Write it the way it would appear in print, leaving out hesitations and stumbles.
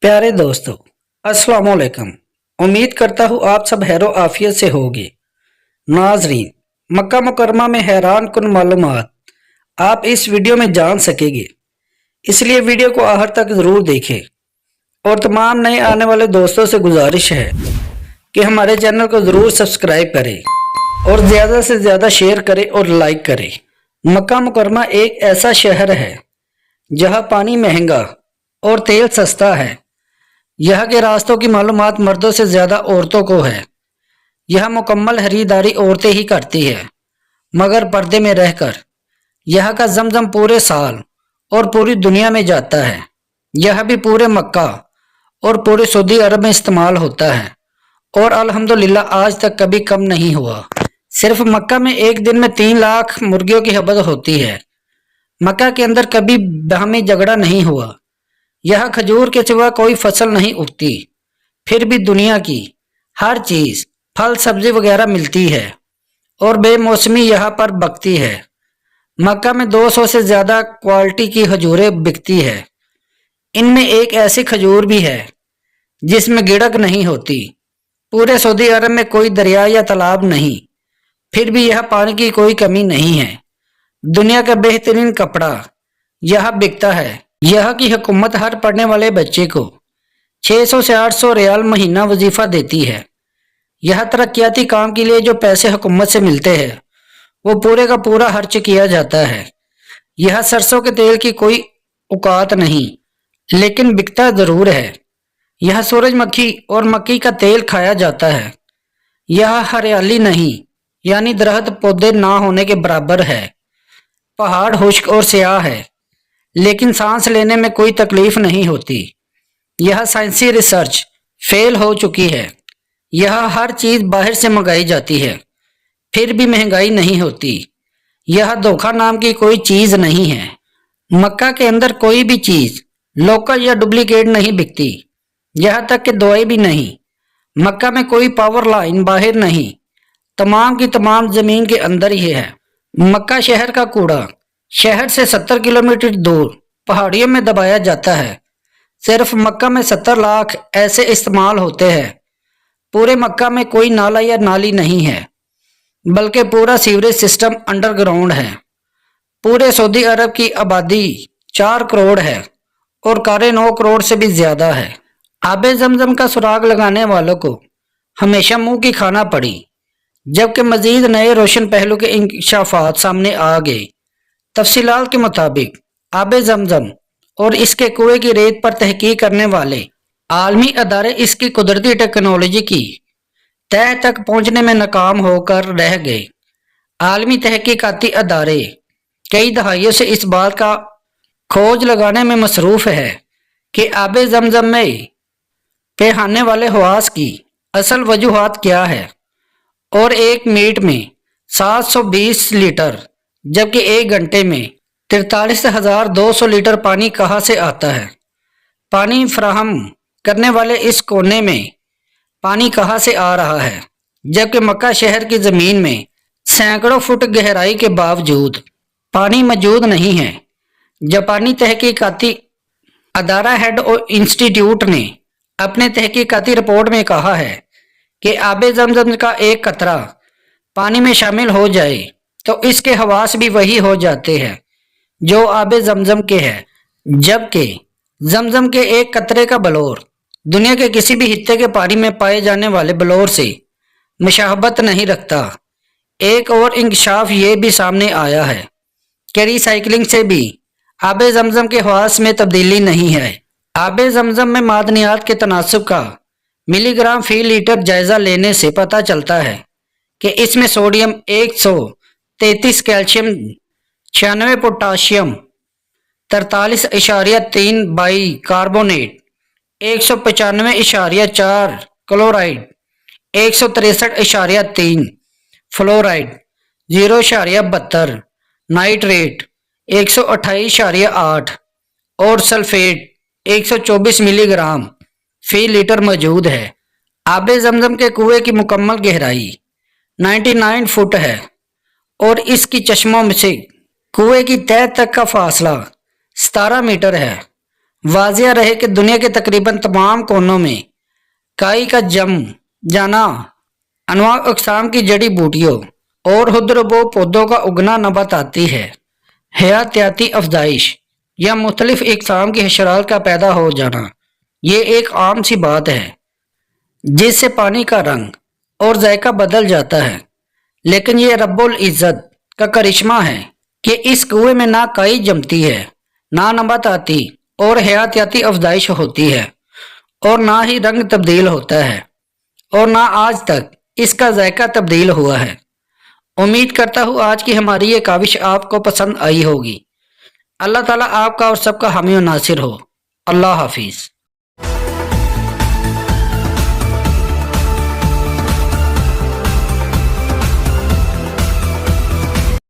प्यारे दोस्तों, अस्सलाम वालेकुम। उम्मीद करता हूँ आप सब खैर आफियत से होगे। नाजरीन, मक्का मुकरमा में हैरान कुन मालूमात आप इस वीडियो में जान सकेंगे, इसलिए वीडियो को आखिर तक ज़रूर देखें। और तमाम नए आने वाले दोस्तों से गुजारिश है कि हमारे चैनल को ज़रूर सब्सक्राइब करें और ज़्यादा से ज़्यादा शेयर करें और लाइक करें। मक्का मुकरमा एक ऐसा शहर है जहाँ पानी महंगा और तेल सस्ता है। यहाँ के रास्तों की मालूमात मर्दों से ज़्यादा औरतों को है। यह मुकम्मल खरीदारी औरतें ही करती है, मगर पर्दे में रहकर। यहाँ का जमजम पूरे साल और पूरी दुनिया में जाता है। यह भी पूरे मक्का और पूरे सऊदी अरब में इस्तेमाल होता है और अल्हम्दुलिल्लाह आज तक कभी कम नहीं हुआ। सिर्फ मक्का में एक दिन में 3 लाख मुर्गियों की खपत होती है। मक्का के अंदर कभी बाहमी झगड़ा नहीं हुआ। यह खजूर के सिवा कोई फसल नहीं उगती, फिर भी दुनिया की हर चीज फल सब्जी वगैरह मिलती है और बेमौसमी यहाँ पर बकती है। मक्का में 200 से ज्यादा क्वालिटी की खजूरें बिकती है। इनमें एक ऐसी खजूर भी है जिसमें गिड़क नहीं होती। पूरे सऊदी अरब में कोई दरिया या तालाब नहीं, फिर भी यह पानी की कोई कमी नहीं है। दुनिया का बेहतरीन कपड़ा यह बिकता है। यहाँ की हुकूमत हर पढ़ने वाले बच्चे को 600 से 800 रियाल महीना वजीफा देती है। यह तरक्याती काम के लिए जो पैसे हुकूमत से मिलते हैं वो पूरे का पूरा खर्च किया जाता है। यह सरसों के तेल की कोई औकात नहीं, लेकिन बिकता जरूर है। यह सूरजमुखी और मक्की का तेल खाया जाता है। यह हरियाली नहीं, यानी दरख्त पौधे ना होने के बराबर है। पहाड़ खुश्क और स्याह है, लेकिन सांस लेने में कोई तकलीफ नहीं होती। यह साइंसी रिसर्च फेल हो चुकी है। यह हर चीज बाहर से मंगाई जाती है, फिर भी महंगाई नहीं होती। यह धोखा नाम की कोई चीज नहीं है। मक्का के अंदर कोई भी चीज लोकल या डुप्लीकेट नहीं बिकती, यहाँ तक कि दवाई भी नहीं। मक्का में कोई पावर लाइन बाहर नहीं, तमाम की तमाम जमीन के अंदर ही है। मक्का शहर का कूड़ा शहर से 70 किलोमीटर दूर पहाड़ियों में दबाया जाता है। सिर्फ मक्का में 70 लाख ऐसे इस्तेमाल होते हैं। पूरे मक्का में कोई नाला या नाली नहीं है, बल्कि पूरा सीवरेज सिस्टम अंडरग्राउंड है। पूरे सऊदी अरब की आबादी 4 करोड़ है और कारें 9 करोड़ से भी ज्यादा है। आबे जमजम का सुराग लगाने वालों को हमेशा मुंह की खाना पड़ी, जबकि मजीद नए रोशन पहलू के इंकशाफात सामने आ गए। तफसीलात के मुताबिक आबे जमजम और इसके कुएं की रेत पर तहकीक करने वाले आलमी अदारे इसकी कुदरती टेक्नोलॉजी की तह तक पहुंचने में नाकाम होकर रह गए। आलमी तहकीकाती अदारे कई दहाइयों से इस बात का खोज लगाने में मसरूफ है कि आबे जमजम में पेहाने वाले हवास की असल वजूहात क्या है और एक मिनट में 720 लीटर जबकि 1 घंटे में 43,200 लीटर पानी कहाँ से आता है। पानी फराहम करने वाले इस कोने में पानी कहाँ से आ रहा है, जबकि मक्का शहर की जमीन में सैकड़ों फुट गहराई के बावजूद पानी मौजूद नहीं है। जापानी तहकीकाती अदारा हेड और इंस्टीट्यूट ने अपने तहकीकाती रिपोर्ट में कहा है कि आबे जमजम का एक कतरा पानी में शामिल हो जाए तो इसके हवास भी वही हो जाते हैं जो आबे जमजम के हैं, जबकि जमजम के एक कतरे का बलौर दुनिया के किसी भी हिस्से के पानी में पाए जाने वाले बलौर से मुशाबहत नहीं रखता। एक और इंकशाफ ये भी सामने आया है कि रिसाइकलिंग से भी आबे जमजम के हवास में तब्दीली नहीं है। आबे जमजम में मादनियात के तनासब का मिलीग्राम फी लीटर जायजा लेने से पता चलता है कि इसमें sodium 133, calcium 96, potassium 43.3 by carbonate 195.4 chloride 163.3 fluoride 0.72 nitrate 128.8 और सल्फेट 124 मिलीग्राम फी लीटर मौजूद है। आबे जमजम के कुएं की मुकम्मल गहराई 99 फुट है और इसकी चश्मों में से कुएं की तह तक का फासला 17 मीटर है। واضح رہے کہ دنیا کے تقریباً تمام کونوں میں کائی کا جم جانا، انواع اقسام کی جڑی بوٹیوں اور خودروبو پودوں کا اگنا نباتاتی ہے حیاتیاتی افزائش یا مختلف اقسام کی حشرات کا پیدا ہو جانا یہ ایک عام سی بات ہے، جس سے پانی کا رنگ اور ذائقہ بدل جاتا ہے، لیکن یہ رب العزت کا کرشمہ ہے کہ اس کنویں میں نہ کائی جمتی ہے، نہ نباتاتی اور حیاتیاتی افزائش ہوتی ہے، اور نہ ہی رنگ تبدیل ہوتا ہے، اور نہ آج تک اس کا ذائقہ تبدیل ہوا ہے۔ امید کرتا ہوں آج کی ہماری یہ کاوش آپ کو پسند آئی ہوگی۔ اللہ تعالیٰ آپ کا اور سب کا حامی و ناصر ہو۔ اللہ حافظ۔